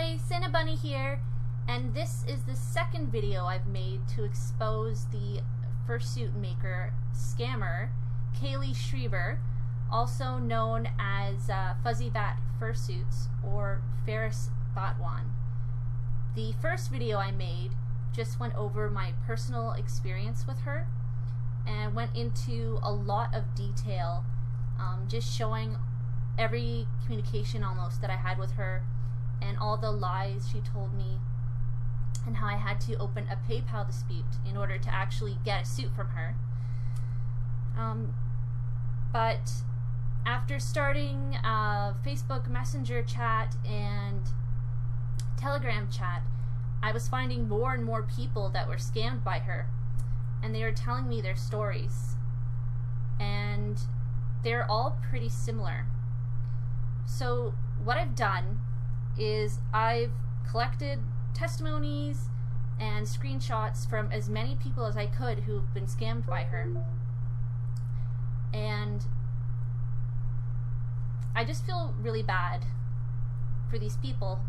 Hey, Santa Bunny here, and this is the second video I've made to expose the fursuit maker scammer, Kayle Schreiber, also known as FuzzyBat Fursuits or Faris Batwan. The first video I made just went over my personal experience with her and went into a lot of detail, just showing every communication almost that I had with her and all the lies she told me, and how I had to open a PayPal dispute in order to actually get a suit from her. But after starting Facebook Messenger chat and Telegram chat, I was finding more and more people that were scammed by her, and they were telling me their stories, and they're all pretty similar. So what I've done is I've collected testimonies and screenshots from as many people as I could who've been scammed by her, and I just feel really bad for these people,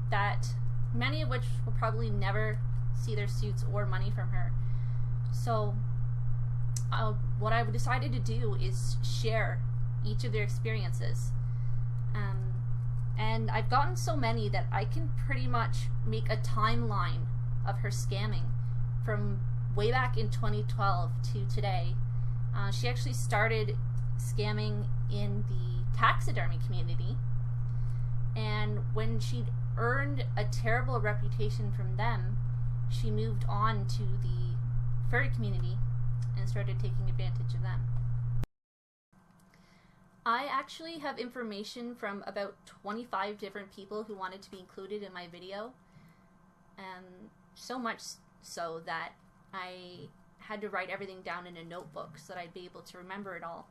that many of which will probably never see their suits or money from her. So what I've decided to do is share each of their experiences. And I've gotten so many that I can pretty much make a timeline of her scamming from way back in 2012 to today. She actually started scamming in the taxidermy community, and when she'd earned a terrible reputation from them, she moved on to the furry community and started taking advantage of them. I actually have information from about 25 different people who wanted to be included in my video, so much so that I had to write everything down in a notebook so that I'd be able to remember it all.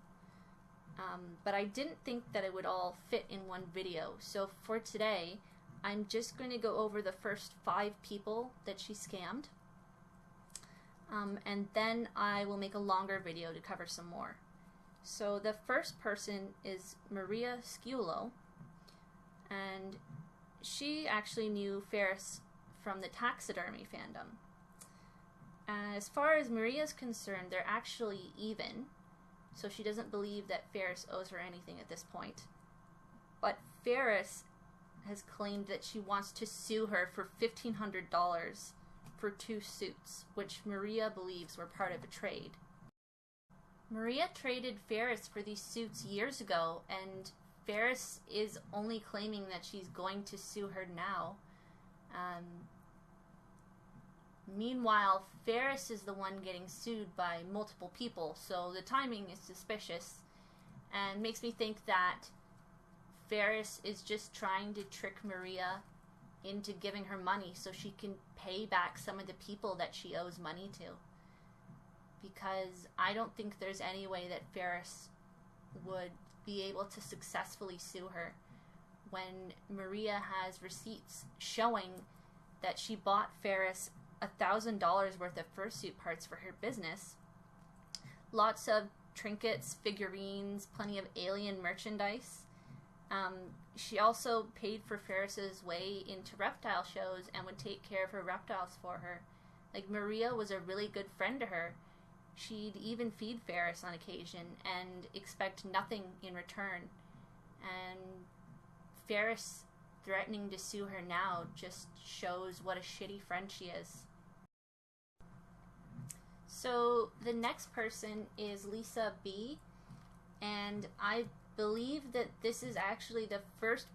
But I didn't think that it would all fit in one video, so for today I'm just going to go over the first 5 people that she scammed, and then I will make a longer video to cover some more. So the first person is Maria Sciullo, and she actually knew Faris from the taxidermy fandom. As far as Maria's concerned, they're actually even, so she doesn't believe that Faris owes her anything at this point. But Faris has claimed that she wants to sue her for $1,500 for 2 suits, which Maria believes were part of a trade. Maria traded Faris for these suits years ago, and Faris is only claiming that she's going to sue her now. Meanwhile, Faris is the one getting sued by multiple people, so the timing is suspicious and makes me think that Faris is just trying to trick Maria into giving her money so she can pay back some of the people that she owes money to. Because I don't think there's any way that Faris would be able to successfully sue her when Maria has receipts showing that she bought Faris $1,000 worth of fursuit parts for her business. Lots of trinkets, figurines, plenty of alien merchandise. She also paid for Faris's way into reptile shows and would take care of her reptiles for her. Like, Maria was a really good friend to her. She'd even feed Faris on occasion and expect nothing in return. And Faris threatening to sue her now just shows what a shitty friend she is. So the next person is Lisa B, and I believe that this is actually the first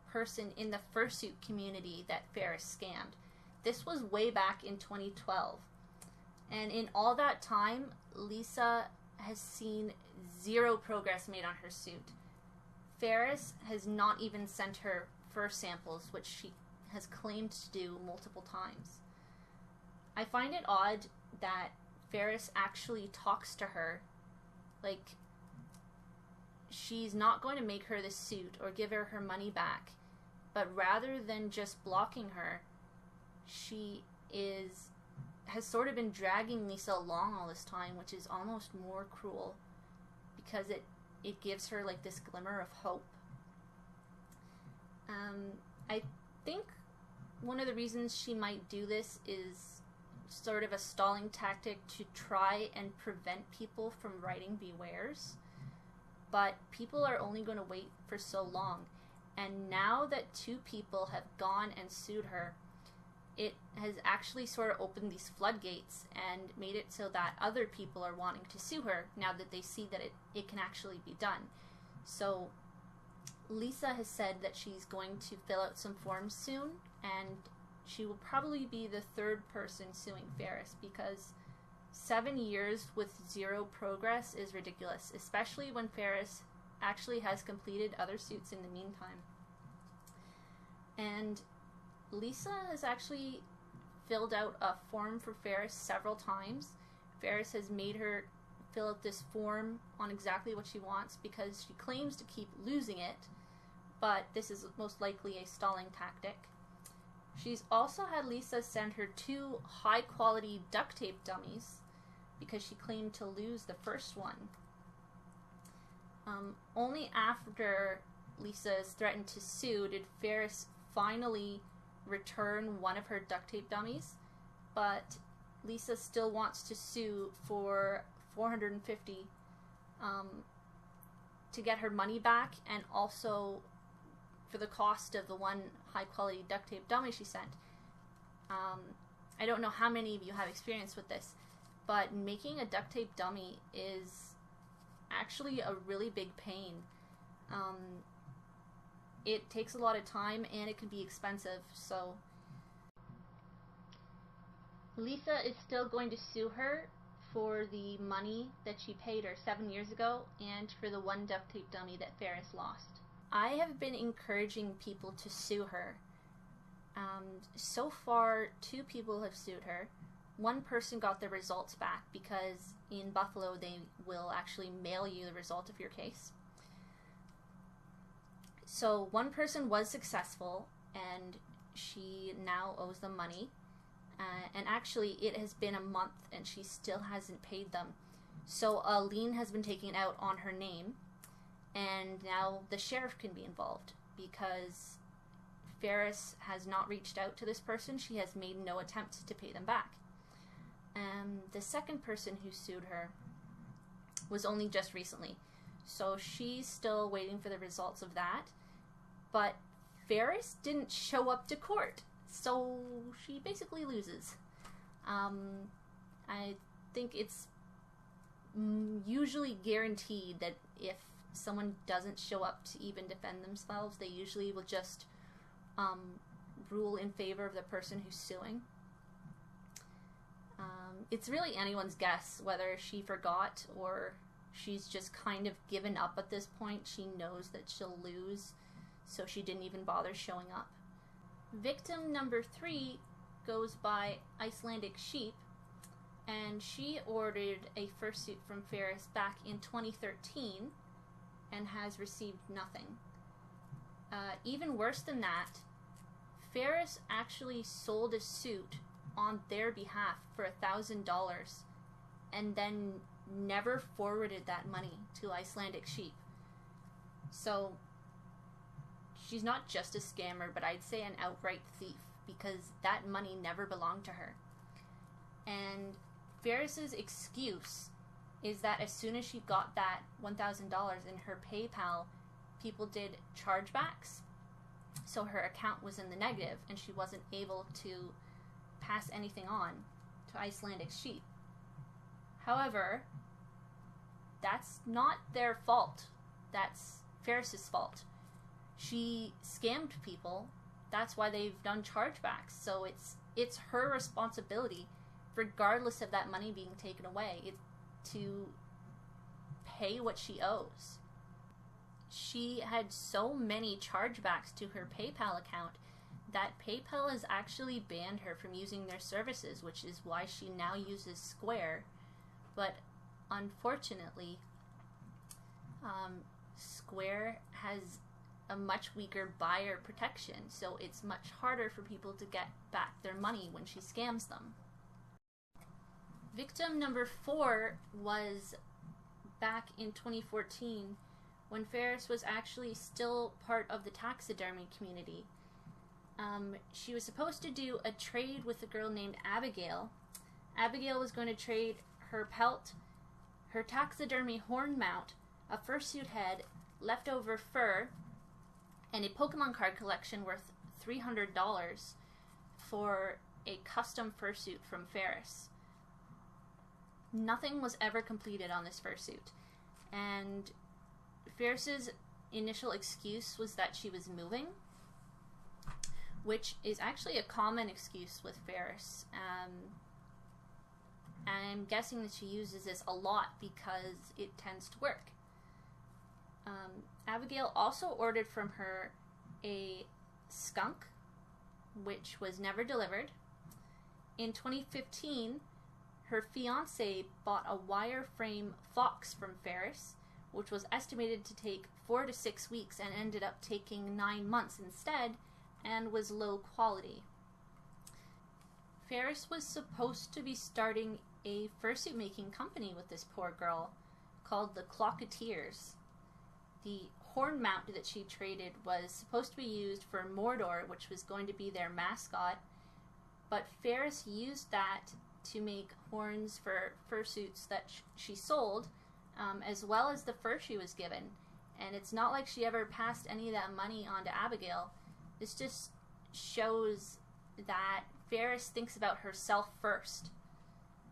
person in the fursuit community that Faris scammed. This was way back in 2012. And in all that time, Lisa has seen 0 progress made on her suit. Faris has not even sent her fur samples, which she has claimed to do multiple times. I find it odd that Faris actually talks to her like she's not going to make her the suit or give her her money back, but rather than just blocking her, she has sort of been dragging Lisa along all this time, which is almost more cruel because it gives her like this glimmer of hope. I think one of the reasons she might do this is sort of a stalling tactic to try and prevent people from writing bewares. But people are only going to wait for so long. And now that 2 people have gone and sued her, it has actually sort of opened these floodgates and made it so that other people are wanting to sue her now that they see that it can actually be done. So Lisa has said that she's going to fill out some forms soon, and she will probably be the 3rd person suing Faris, because 7 years with 0 progress is ridiculous, especially when Faris actually has completed other suits in the meantime. And Lisa has actually filled out a form for Faris several times. Faris has made her fill out this form on exactly what she wants because she claims to keep losing it, but this is most likely a stalling tactic. She's also had Lisa send her 2 high-quality duct tape dummies because she claimed to lose the first one. Only after Lisa's threatened to sue did Faris finally return one of her duct tape dummies, but Lisa still wants to sue for $450 to get her money back, and also for the cost of the one high-quality duct tape dummy she sent. I don't know how many of you have experience with this, but making a duct tape dummy is actually a really big pain. It takes a lot of time and it can be expensive, so Lisa is still going to sue her for the money that she paid her 7 years ago and for the one duct tape dummy that Faris lost. I have been encouraging people to sue her. So far, 2 people have sued her. One person got the results back because in Buffalo they will actually mail you the result of your case. So one person was successful and she now owes them money. And actually it has been a month and she still hasn't paid them. So a lien has been taken out on her name, and now the sheriff can be involved because Faris has not reached out to this person. She has made no attempt to pay them back. The second person who sued her was only just recently, so she's still waiting for the results of that. But Faris didn't show up to court, so she basically loses. I think it's usually guaranteed that if someone doesn't show up to even defend themselves, they usually will just rule in favor of the person who's suing. It's really anyone's guess whether she forgot or she's just kind of given up at this point. She knows that she'll lose, so she didn't even bother showing up. Victim number 3 goes by Icelandic Sheep, and she ordered a fursuit from Faris back in 2013 and has received nothing. Even worse than that, Faris actually sold a suit on their behalf for $1,000 and then never forwarded that money to Icelandic Sheep. So she's not just a scammer, but I'd say an outright thief, because that money never belonged to her. And Faris's excuse is that as soon as she got that $1,000 in her PayPal, people did chargebacks, so her account was in the negative and she wasn't able to pass anything on to Icelandic Sheep. However, that's not their fault. That's Faris's fault. She scammed people. That's why they've done chargebacks. So it's her responsibility, regardless of that money being taken away, to pay what she owes. She had so many chargebacks to her PayPal account that PayPal has actually banned her from using their services, which is why she now uses Square. But unfortunately, Square has a much weaker buyer protection, so it's much harder for people to get back their money when she scams them. Victim number 4 was back in 2014 when Faris was actually still part of the taxidermy community. She was supposed to do a trade with a girl named Abigail. Abigail was going to trade her pelt, her taxidermy horn mount, a fursuit head, leftover fur, and a Pokemon card collection worth $300 for a custom fursuit from Faris. Nothing was ever completed on this fursuit, and Faris's initial excuse was that she was moving, which is actually a common excuse with Faris. I'm guessing that she uses this a lot because it tends to work. Abigail also ordered from her a skunk, which was never delivered. In 2015, her fiance bought a wireframe fox from Faris, which was estimated to take 4 to 6 weeks and ended up taking 9 months instead, and was low quality. Faris was supposed to be starting a fursuit making company with this poor girl called the Clocketeers. The horn mount that she traded was supposed to be used for Mordor, which was going to be their mascot, but Faris used that to make horns for fursuits that she sold, as well as the fur she was given. And it's not like she ever passed any of that money on to Abigail. This just shows that Faris thinks about herself first.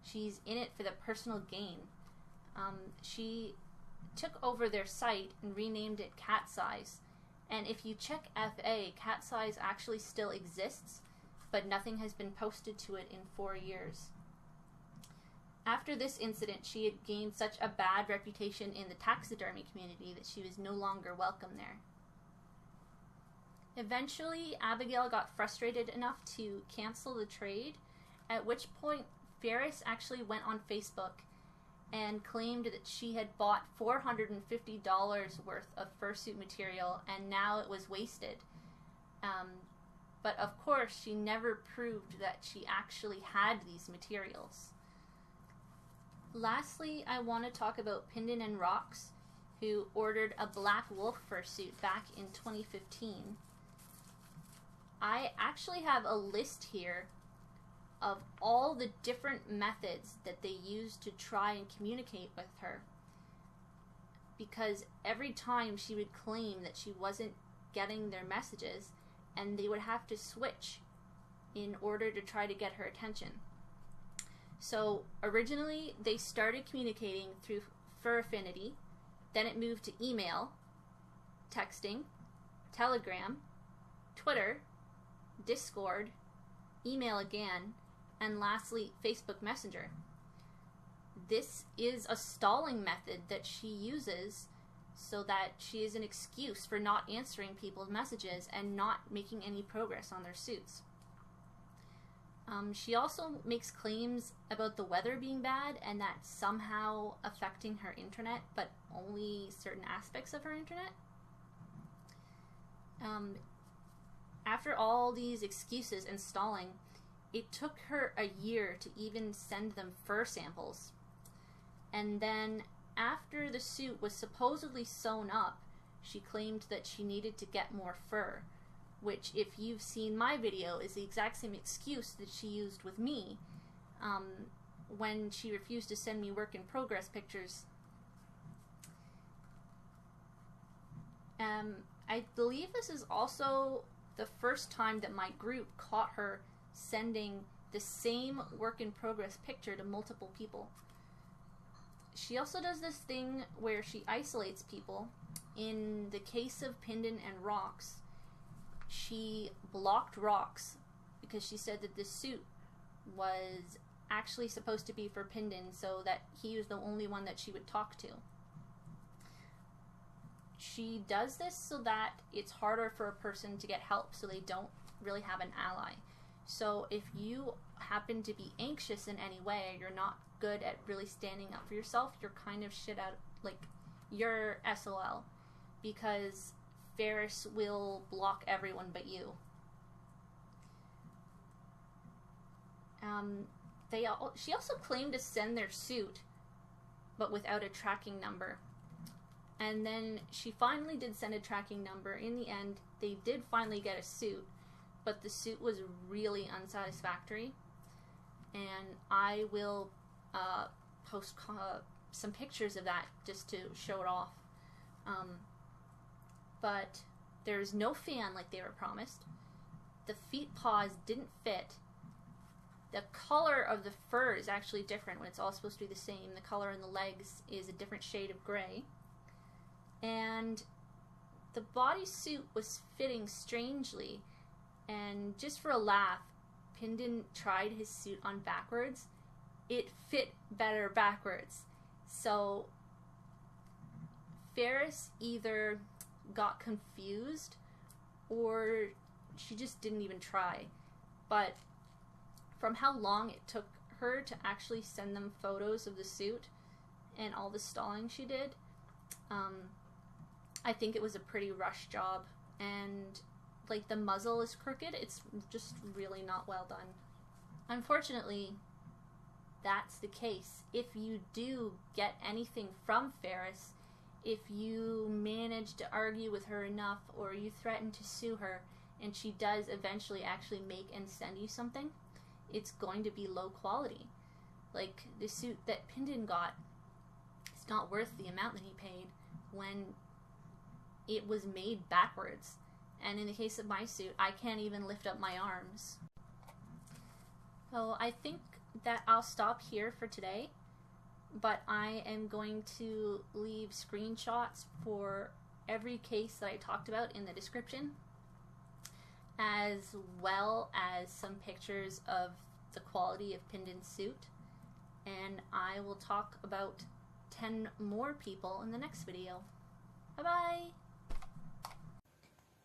She's in it for the personal gain. She took over their site and renamed it Cat Size. And if you check FA, Cat Size actually still exists, but nothing has been posted to it in 4 years. After this incident, she had gained such a bad reputation in the taxidermy community that she was no longer welcome there. Eventually, Abigail got frustrated enough to cancel the trade, at which point Faris actually went on Facebook and claimed that she had bought $450 worth of fursuit material and now it was wasted. But of course, she never proved that she actually had these materials. Lastly, I want to talk about Pendant and Rocks, who ordered a black wolf fursuit back in 2015. I actually have a list here of all the different methods that they used to try and communicate with her, because every time she would claim that she wasn't getting their messages, and they would have to switch in order to try to get her attention. So originally they started communicating through Fur Affinity, then it moved to email, texting, Telegram, Twitter, Discord, email again, and lastly Facebook Messenger. This is a stalling method that she uses so that she is an excuse for not answering people's messages and not making any progress on their suits. She also makes claims about the weather being bad and that somehow affecting her internet, but only certain aspects of her internet. After all these excuses and stalling, it took her a year to even send them fur samples. And then after the suit was supposedly sewn up, she claimed that she needed to get more fur, which, if you've seen my video, is the exact same excuse that she used with me when she refused to send me work in progress pictures. I believe this is also the first time that my group caught her sending the same work in progress picture to multiple people. She also does this thing where she isolates people. In the case of Pendant and Rocks, she blocked Rocks because she said that this suit was actually supposed to be for Pendant, so that he was the only one that she would talk to. She does this so that it's harder for a person to get help, so they don't really have an ally. So if you happen to be anxious in any way, you're not good at really standing up for yourself, you're kind of shit out, like, you're SOL, because Faris will block everyone but you. She also claimed to send their suit, but without a tracking number. And then she finally did send a tracking number. In the end, they did finally get a suit, but the suit was really unsatisfactory, and I will post some pictures of that just to show it off. But there's no fan like they were promised. The feet paws didn't fit. The color of the fur is actually different when it's all supposed to be the same. The color in the legs is a different shade of gray. And the bodysuit was fitting strangely. And just for a laugh, Pendant tried his suit on backwards. It fit better backwards. So Faris either got confused or she just didn't even try. But from how long it took her to actually send them photos of the suit and all the stalling she did, I think it was a pretty rushed job. And like the muzzle is crooked, it's just really not well done. Unfortunately, that's the case. If you do get anything from Faris, if you manage to argue with her enough or you threaten to sue her and she does eventually actually make and send you something, it's going to be low quality. Like the suit that Pendant got, it's not worth the amount that he paid when it was made backwards. And in the case of my suit, I can't even lift up my arms. So I think that I'll stop here for today, but I am going to leave screenshots for every case that I talked about in the description, as well as some pictures of the quality of Pendant's suit, and I will talk about 10 more people in the next video. Bye-bye!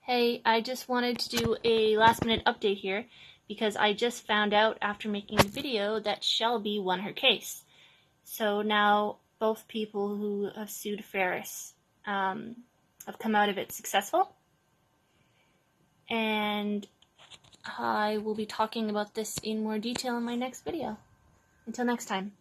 Hey, I just wanted to do a last minute update here because I just found out after making the video that Shelby won her case. So now both people who have sued Faris have come out of it successful. And I will be talking about this in more detail in my next video. Until next time.